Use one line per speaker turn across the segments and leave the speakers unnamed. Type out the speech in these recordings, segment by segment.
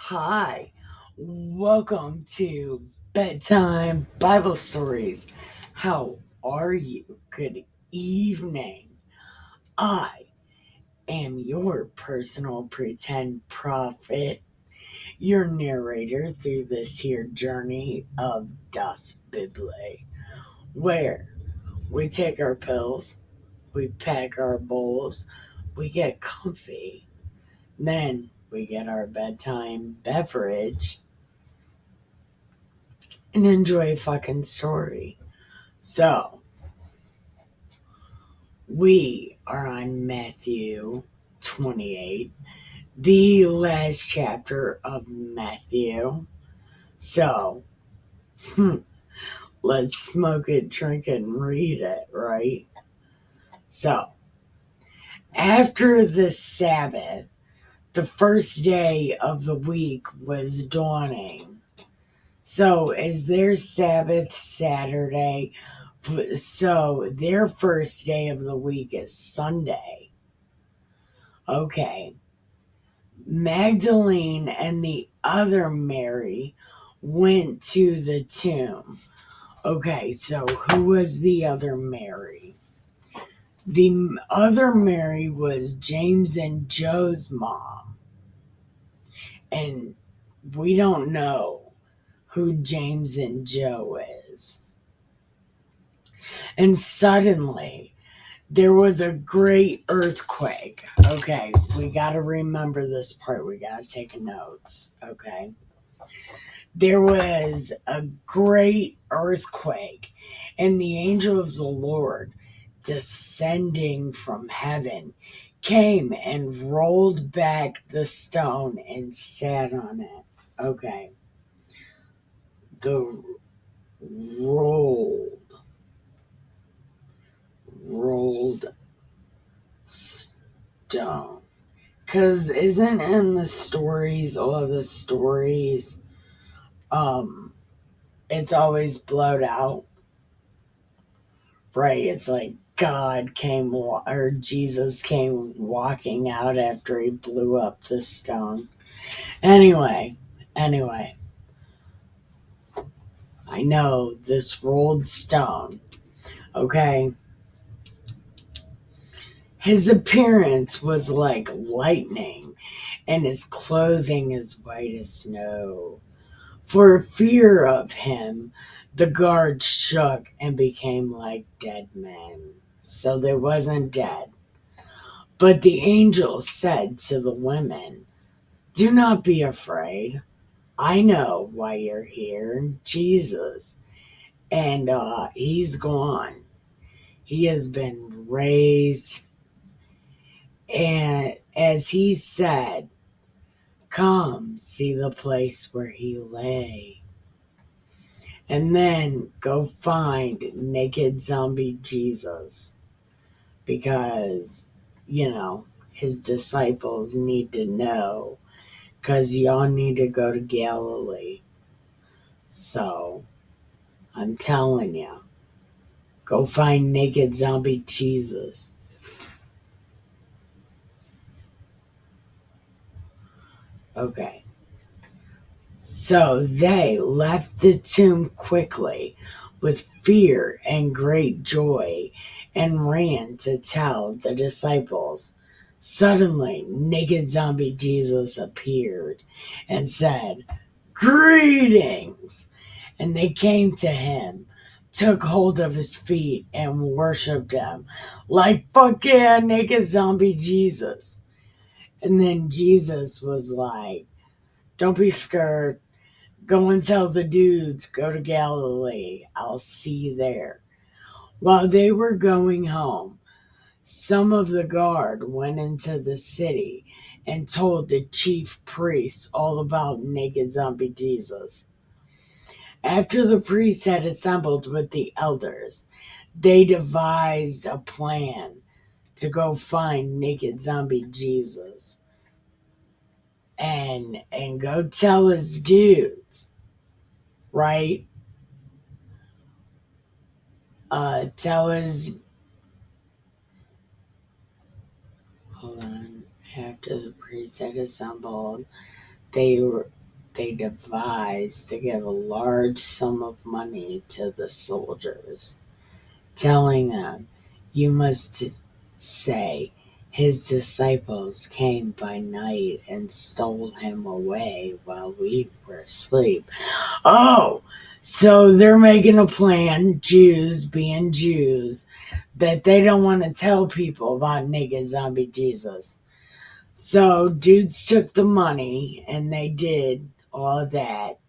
Hi, welcome to Bedtime Bible Stories. How are you? Good evening. I am your personal pretend prophet, your narrator through this here journey of Das Bible, where we take our pills, we pack our bowls, we get comfy, then we get our bedtime beverage and enjoy a fucking story. So, we are on Matthew 28, the last chapter of Matthew. So, let's smoke it, drink it, and read it, right? So, after the Sabbath, the first day of the week was dawning. So, is their Sabbath Saturday? So, their first day of the week is Sunday. Okay. Magdalene and the other Mary went to the tomb. Okay, so who was the other Mary? The other Mary was James and Joe's mom. And we don't know who James and Joe is. And suddenly, there was a great earthquake. Okay, we got to remember this part. We got to take notes. Okay. There was a great earthquake, and the angel of the Lord, descending from heaven, came and rolled back the stone and sat on it. Okay. The rolled, rolled stone. Because isn't in the stories, all of the stories, it's always blowed out, right? It's like God came, or Jesus came walking out after he blew up the stone. Anyway, I know this rolled stone, okay? His appearance was like lightning, and his clothing as white as snow. For fear of him, the guards shook and became like dead men. So they wasn't dead. But the angel said to the women, "Do not be afraid. I know why you're here. Jesus. And he's gone. He has been raised. And as he said, come see the place where he lay. And then go find naked zombie Jesus. Because, his disciples need to know. Because y'all need to go to Galilee. So, I'm telling you, go find naked zombie Jesus." Okay. So they left the tomb quickly with fear and great joy and ran to tell the disciples. Suddenly, naked zombie Jesus appeared and said, "Greetings!" And they came to him, took hold of his feet, and worshiped him. Like, fuck yeah, naked zombie Jesus. And then Jesus was like, "Don't be scared. Go and tell the dudes, go to Galilee. I'll see you there." While they were going home, some of the guard went into the city and told the chief priests all about naked zombie Jesus. After the priests had assembled with the elders, they devised a plan to go find naked zombie Jesus and go tell his dudes, right? Tell his Hold on. After the priests had assembled, they they devised to give a large sum of money to the soldiers, telling them, "You must say, his disciples came by night and stole him away while we were asleep." Oh, so they're making a plan, Jews being Jews, that they don't want to tell people about naked zombie Jesus. So dudes took the money and they did all that.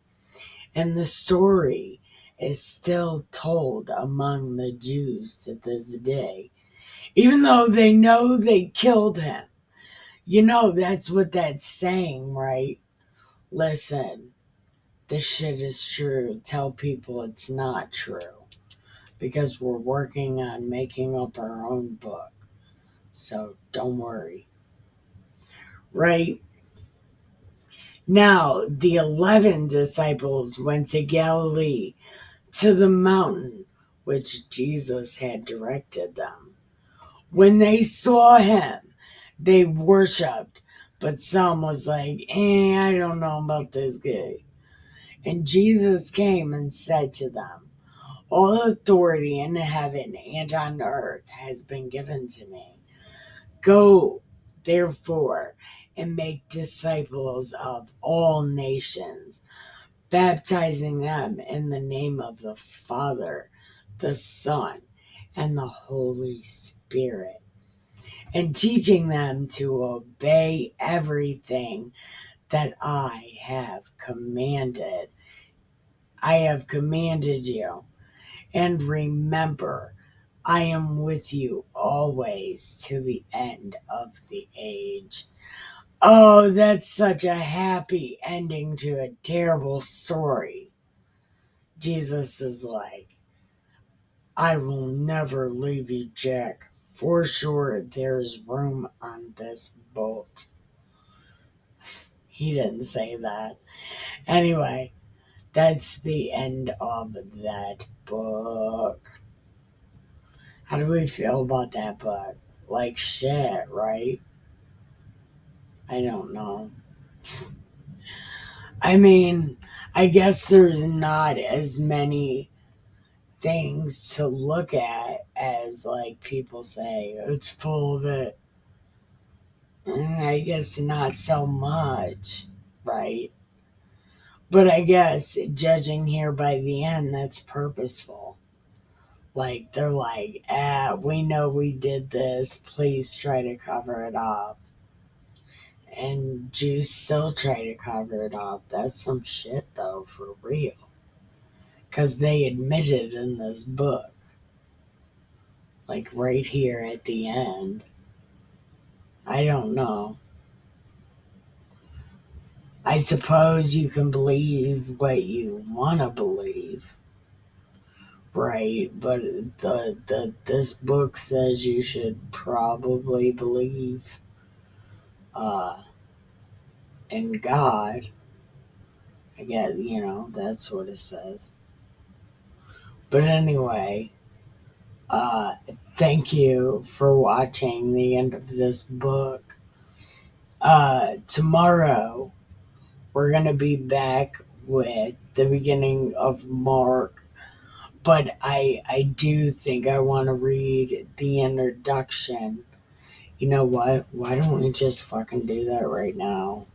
And the story is still told among the Jews to this day. Even though they know they killed him. You know, that's what that's saying, right? Listen, this shit is true. Tell people it's not true. Because we're working on making up our own book. So don't worry. Right? Now, the 11 disciples went to Galilee, to the mountain which Jesus had directed them. When they saw him, they worshipped, but some was like, I don't know about this guy. And Jesus came and said to them, "All authority in heaven and on earth has been given to me. Go, therefore, and make disciples of all nations, baptizing them in the name of the Father, the Son, and the Holy Spirit, and teaching them to obey everything that I have commanded you. And remember, I am with you always to the end of the age." Oh, that's such a happy ending to a terrible story. Jesus is like, "I will never leave you, Jack. For sure, there's room on this boat." He didn't say that. Anyway, that's the end of that book. How do we feel about that book? Like shit, right? I don't know. I mean, I guess there's not as many things to look at as like people say it's full of it. I guess not so much, right? But I guess judging here by the end, that's purposeful. Like they're like, we know we did this, please try to cover it up. And Jews still try to cover it up. That's some shit though, for real. Because they admitted in this book, like right here at the end. I don't know. I suppose you can believe what you want to believe, right? But this book says you should probably believe uh, in God. I guess, that's what it says. But anyway, uh, thank you for watching the end of this book. Tomorrow, we're going to be back with the beginning of Mark. But I do think I want to read the introduction. You know what? Why don't we just fucking do that right now?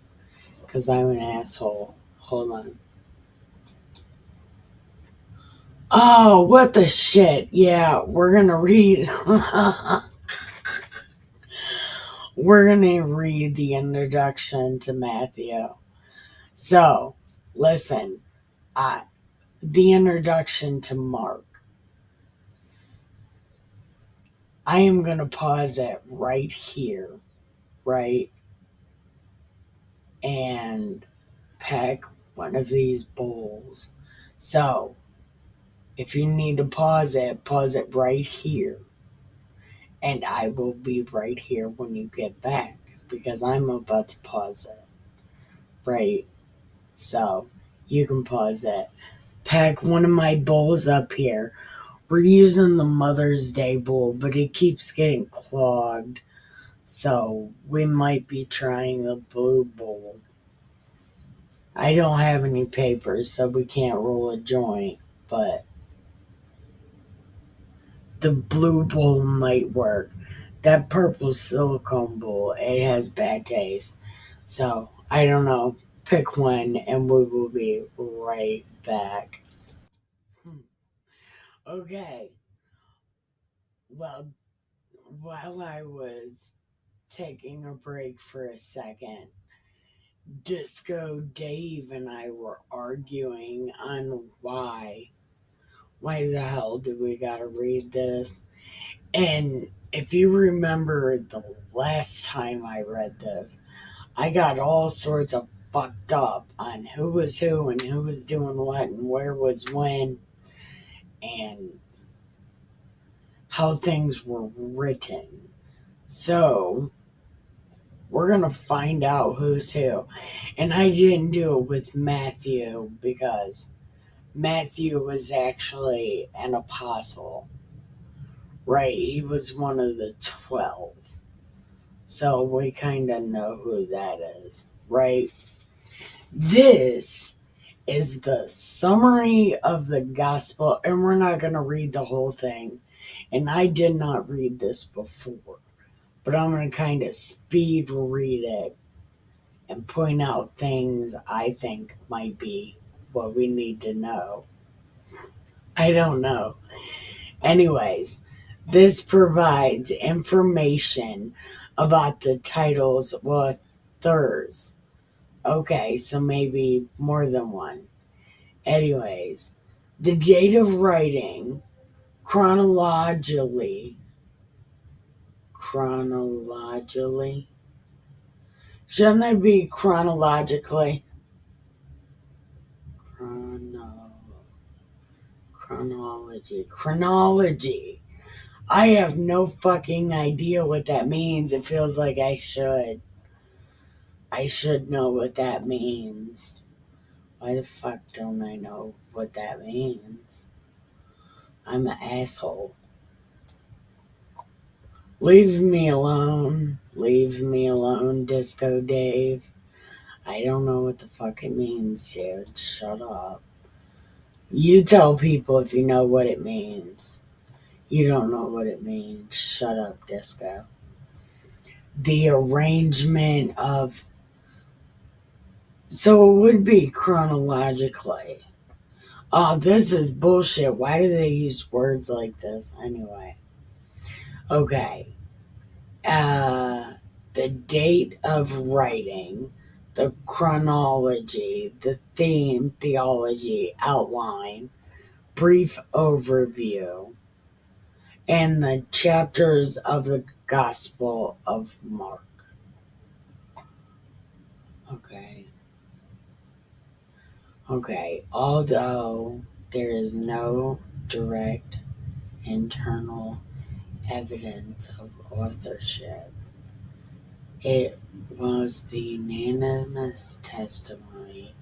Because I'm an asshole. Hold on. Oh, what the shit? Yeah, we're gonna read. We're gonna read the introduction to Matthew. So, listen. The introduction to Mark. I am gonna pause it right here, right? And pack one of these bowls. So, if you need to pause it right here. And I will be right here when you get back because I'm about to pause it. Right? So, you can pause it. Pack one of my bowls up here. We're using the Mother's Day bowl, but it keeps getting clogged. So, we might be trying the blue bowl. I don't have any papers, so we can't roll a joint, but the blue bowl might work. That purple silicone bowl, it has bad taste. So, I don't know. Pick one, and we will be right back. Okay. Well, while I was taking a break for a second, Disco Dave and I were arguing on why the hell do we gotta read this? And if you remember the last time I read this, I got all sorts of fucked up on who was who and who was doing what and where was when and how things were written. So, we're gonna find out who's who. And I didn't do it with Matthew because Matthew was actually an apostle, right? He was one of the 12. So we kind of know who that is, right? This is the summary of the gospel, and we're not going to read the whole thing. And I did not read this before, but I'm going to kind of speed read it and point out things I think might be what we need to know. I don't know. Anyways, this provides information about the title's authors. Okay, so maybe more than one. Anyways, the date of writing chronologically, chronologically, shouldn't it be chronologically? Chrono, chronology. I have no fucking idea what that means. It feels like I should. I should know what that means. Why the fuck don't I know what that means? I'm an asshole. Leave me alone. Leave me alone, Disco Dave. I don't know what the fuck it means, dude. Shut up. You tell people if you know what it means. You don't know what it means. Shut up, Disco. The arrangement of. So it would be chronologically. Oh, this is bullshit. Why do they use words like this anyway? Okay. Uh, the date of writing, the chronology, the theme, theology, outline, brief overview, and the chapters of the Gospel of Mark. Okay. Okay. Although there is no direct internal evidence of authorship, it was the unanimous testimony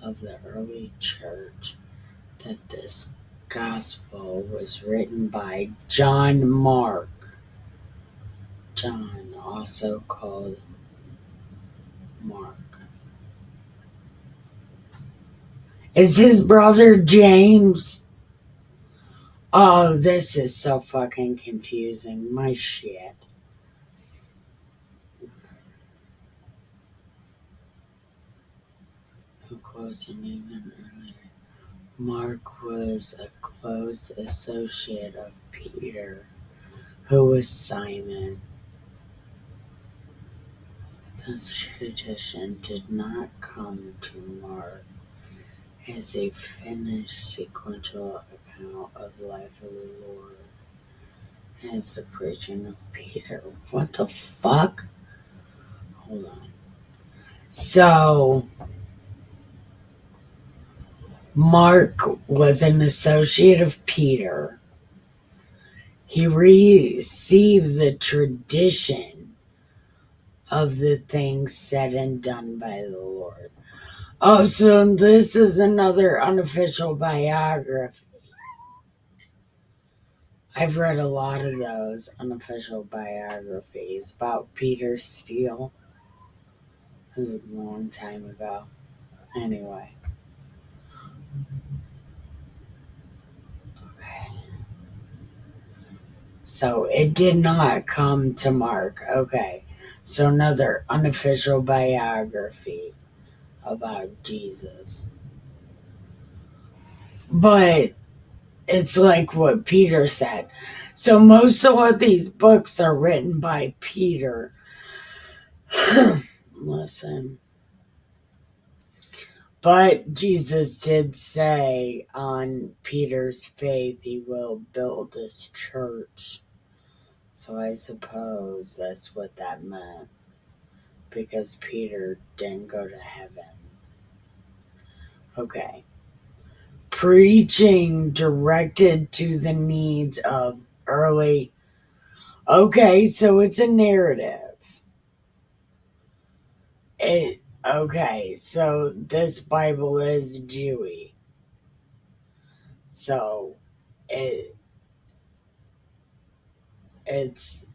of the early church that this gospel was written by John Mark. John, also called Mark. Is his brother James? Oh, this is so fucking confusing. My shit. Who quotes him even earlier? Mark was a close associate of Peter, who was Simon. This tradition did not come to Mark as a finished sequential account of the life of the Lord as the preaching of Peter. What the fuck? Hold on. So, Mark was an associate of Peter. He received the tradition of the things said and done by the Lord. Oh, so this is another unofficial biography. I've read a lot of those unofficial biographies about Peter Steele. It was a long time ago. Anyway. Okay. So it did not come to Mark. Okay. So another unofficial biography about Jesus. But it's like what Peter said. So most of what these books are written by Peter. Listen. But Jesus did say on Peter's faith he will build this church. So I suppose that's what that meant. Because Peter didn't go to heaven. Okay. Preaching directed to the needs of early. Okay, so it's a narrative. Okay, so this Bible is Jewy. So it it's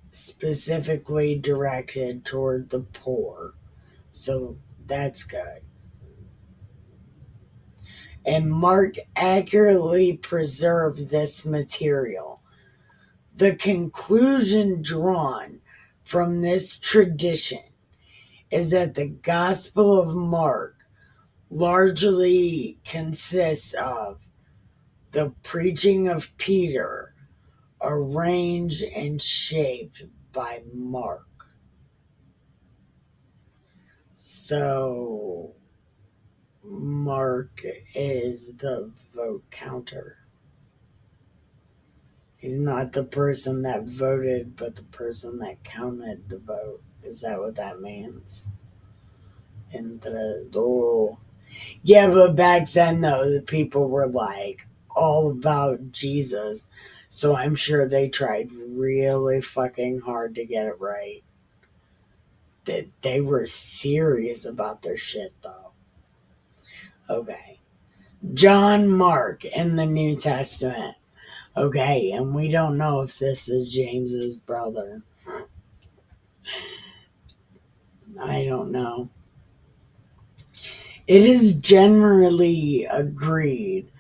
specifically directed toward the poor. So that's good. And Mark accurately preserved this material. The conclusion drawn from this tradition is that the Gospel of Mark largely consists of the preaching of Peter, arranged and shaped by Mark. So, Mark is the vote counter. He's not the person that voted, but the person that counted the vote. Is that what that means? Entrador. Yeah, but back then, though, the people were like all about Jesus. So I'm sure they tried really fucking hard to get it right. They were serious about their shit, though. Okay. John Mark in the New Testament. Okay, and we don't know if this is James's brother. I don't know. It is generally agreed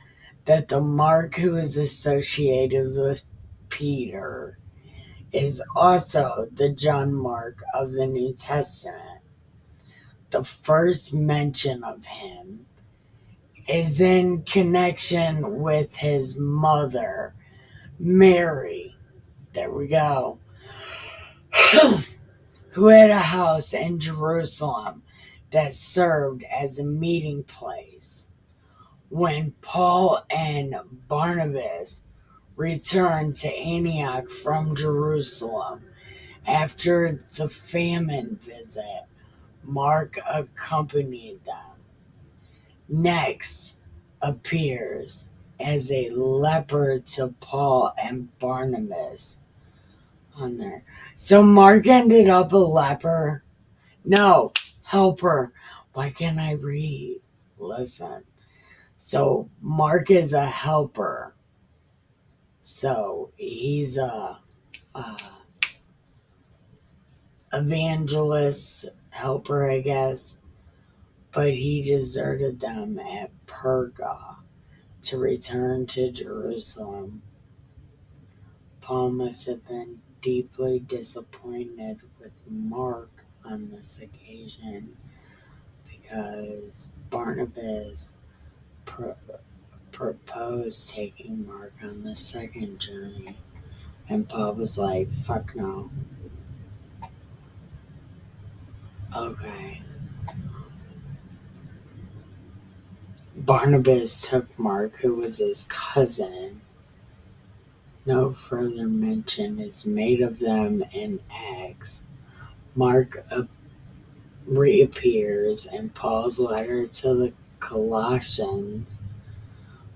that the Mark who is associated with Peter is also the John Mark of the New Testament. The first mention of him is in connection with his mother, Mary. There we go. Who had a house in Jerusalem that served as a meeting place. When Paul and Barnabas returned to Antioch from Jerusalem after the famine visit, Mark accompanied them. Next appears as a leper to Paul and Barnabas on there. So Mark ended up a leper. No, helper. Why can't I read? Listen. So Mark is a helper. So he's a evangelist helper, I guess. But he deserted them at Perga to return to Jerusalem. Paul must have been deeply disappointed with Mark on this occasion because Barnabas proposed taking Mark on the second journey, and Paul was like, fuck no. Okay. Barnabas took Mark, who was his cousin. No further mention is made of them in Acts. Mark reappears in Paul's letter to the Colossians.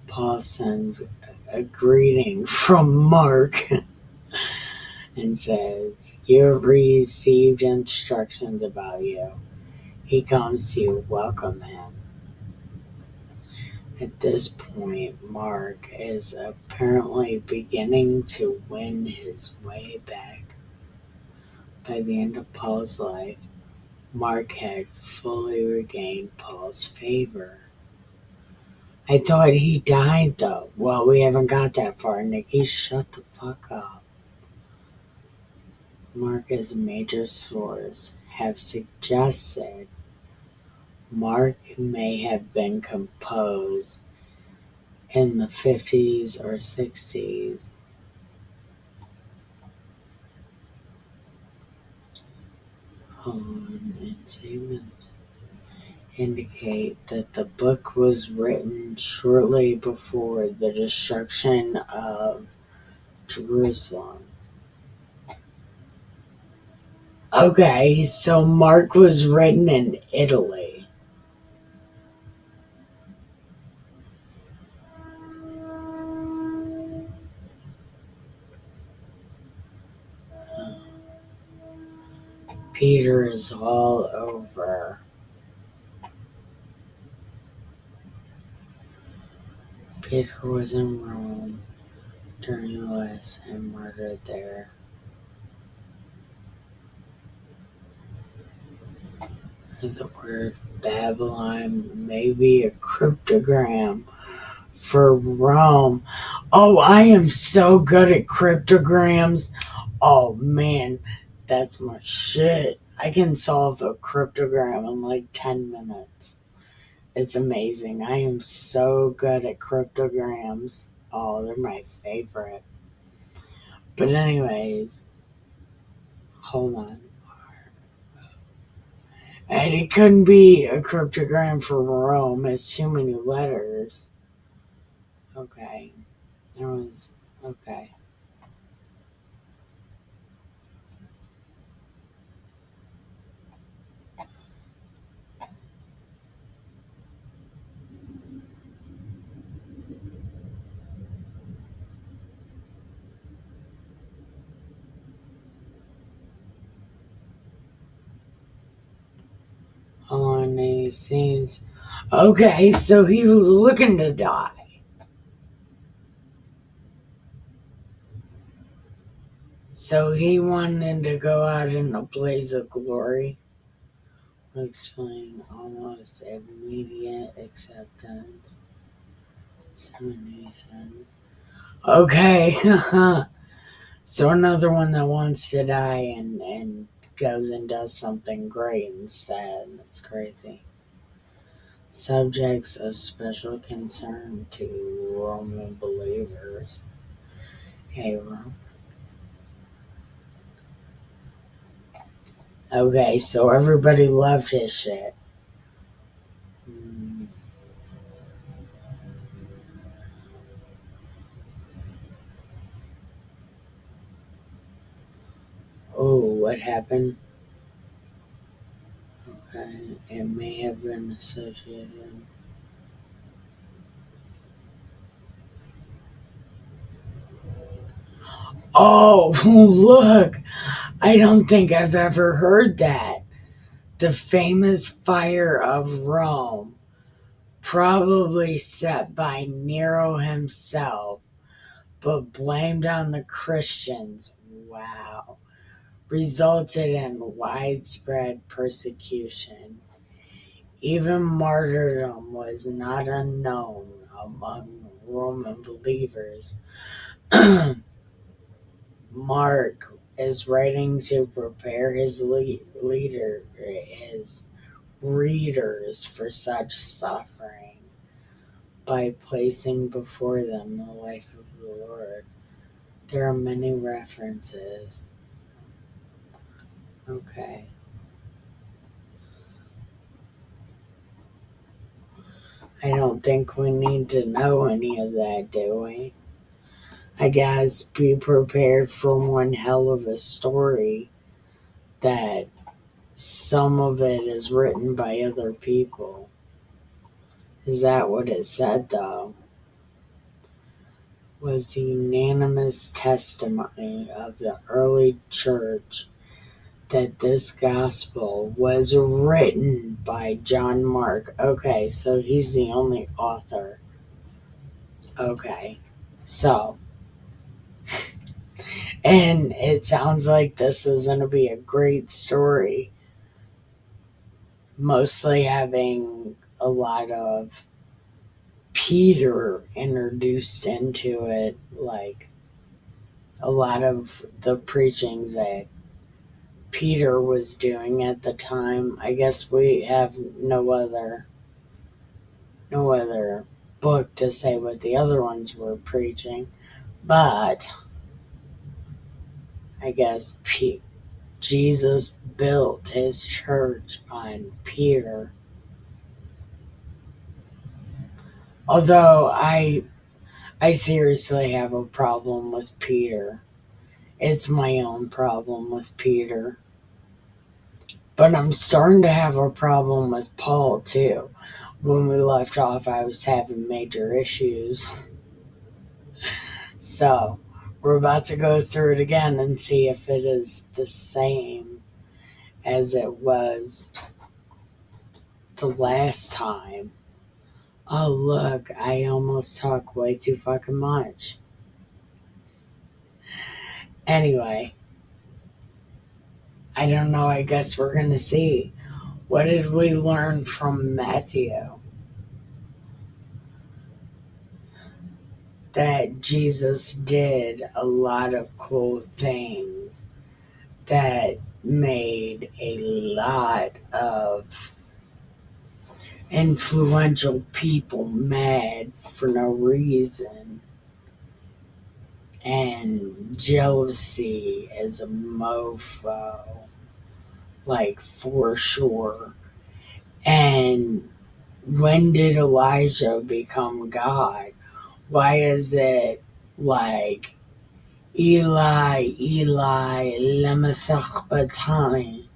Paul sends a greeting from Mark and says, "You have received instructions about you. He comes to welcome him." At this point, Mark is apparently beginning to win his way back. By the end of Paul's life, Mark had fully regained Paul's favor. I thought he died, though. Well, we haven't got that far, Nikki. Shut the fuck up. Mark's major sources have suggested Mark may have been composed in the 50s or 60s. And statements indicate that the book was written shortly before the destruction of Jerusalem. Okay, so Mark was written in Italy. Peter is all over. Peter was in Rome during List and murdered there. The word Babylon may be a cryptogram for Rome. Oh, I am so good at cryptograms. Oh man, that's my shit. I can solve a cryptogram in like 10 minutes. It's amazing. I am so good at cryptograms. Oh, they're my favorite. But anyways, hold on. And it couldn't be a cryptogram for Rome. It's too many letters. Okay. There was okay. On these scenes. Okay, so he was looking to die. So he wanted to go out in a blaze of glory. I'll explain almost immediate acceptance. Dissemination. Okay. So another one that wants to die and goes and does something great instead. That's crazy. Subjects of special concern to Roman believers. Hey, okay, so everybody loved his shit. Oh, what happened? Okay, it may have been associated. Oh, look! I don't think I've ever heard that. The famous fire of Rome, probably set by Nero himself, but blamed on the Christians. Wow. Resulted in widespread persecution. Even martyrdom was not unknown among Roman believers. Mark is writing to prepare his his readers for such suffering by placing before them the life of the Lord. There are many references. Okay. I don't think we need to know any of that, do we? I guess be prepared for one hell of a story that some of it is written by other people. Is that what it said, though? Was the unanimous testimony of the early church that this gospel was written by John Mark. Okay, so he's the only author. Okay, so, and it sounds like this is going to be a great story. mostly having a lot of Peter introduced into it, like a lot of the preachings that Peter was doing at the time. I guess we have no other book to say what the other ones were preaching, but I guess Jesus built his church on Peter. Although I seriously have a problem with Peter. It's my own problem with Peter. But I'm starting to have a problem with Paul too. When we left off, I was having major issues. So, we're about to go through it again and see if it is the same as it was the last time. Oh, look, I almost talk way too fucking much. Anyway, I don't know. I guess we're going to see. What did we learn from Matthew? That Jesus did a lot of cool things that made a lot of influential people mad for no reason. And jealousy is a mofo, like for sure. And when did Elijah become God? Why is it like Eli, Eli, lema sabachthani?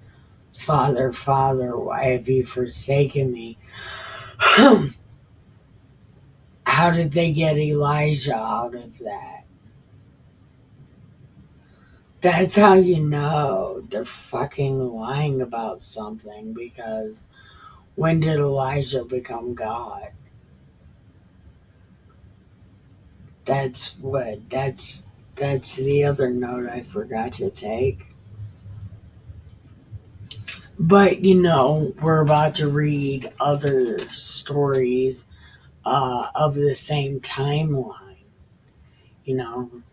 Father, Father, why have you forsaken me? How did they get Elijah out of that? That's how you know they're fucking lying about something, because when did Elijah become God? That's the other note I forgot to take. But we're about to read other stories of the same timeline,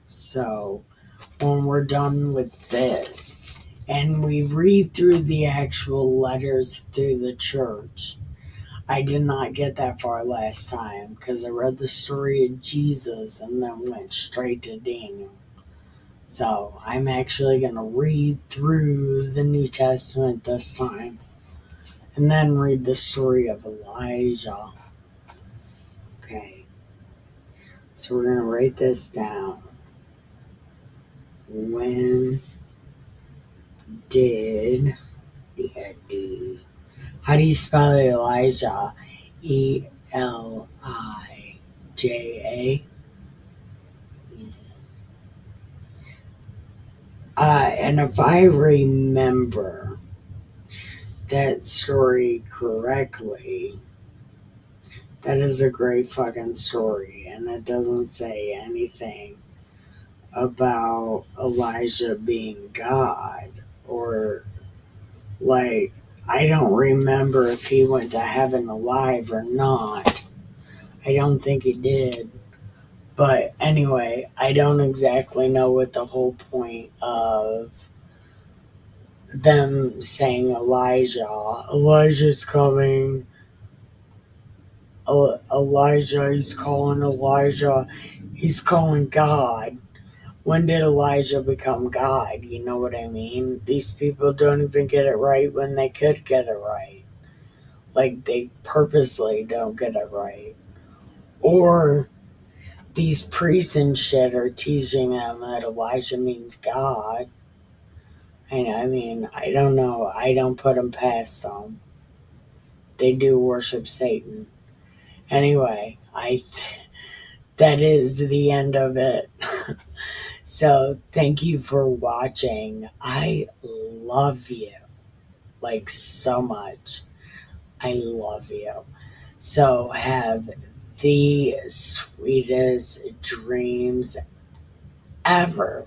so when we're done with this and we read through the actual letters through the church. I did not get that far last time because I read the story of Jesus and then went straight to Daniel. So I'm actually going to read through the New Testament this time and then read the story of Elijah. Okay, so we're going to write this down. When did how do you spell Elijah? Elija. And if I remember that story correctly, that is a great fucking story, and it doesn't say anything about Elijah being God, or like, I don't remember if he went to heaven alive or not. I don't think he did. But anyway, I don't exactly know what the whole point of them saying Elijah's coming. Elijah, he's calling God. When did Elijah become God? You know what I mean? These people don't even get it right when they could get it right. Like, they purposely don't get it right. Or these priests and shit are teaching them that Elijah means God. I mean, I don't know. I don't put them past them. They do worship Satan. Anyway, that is the end of it. So thank you for watching. I love you, like, so much. I love you. So have the sweetest dreams ever.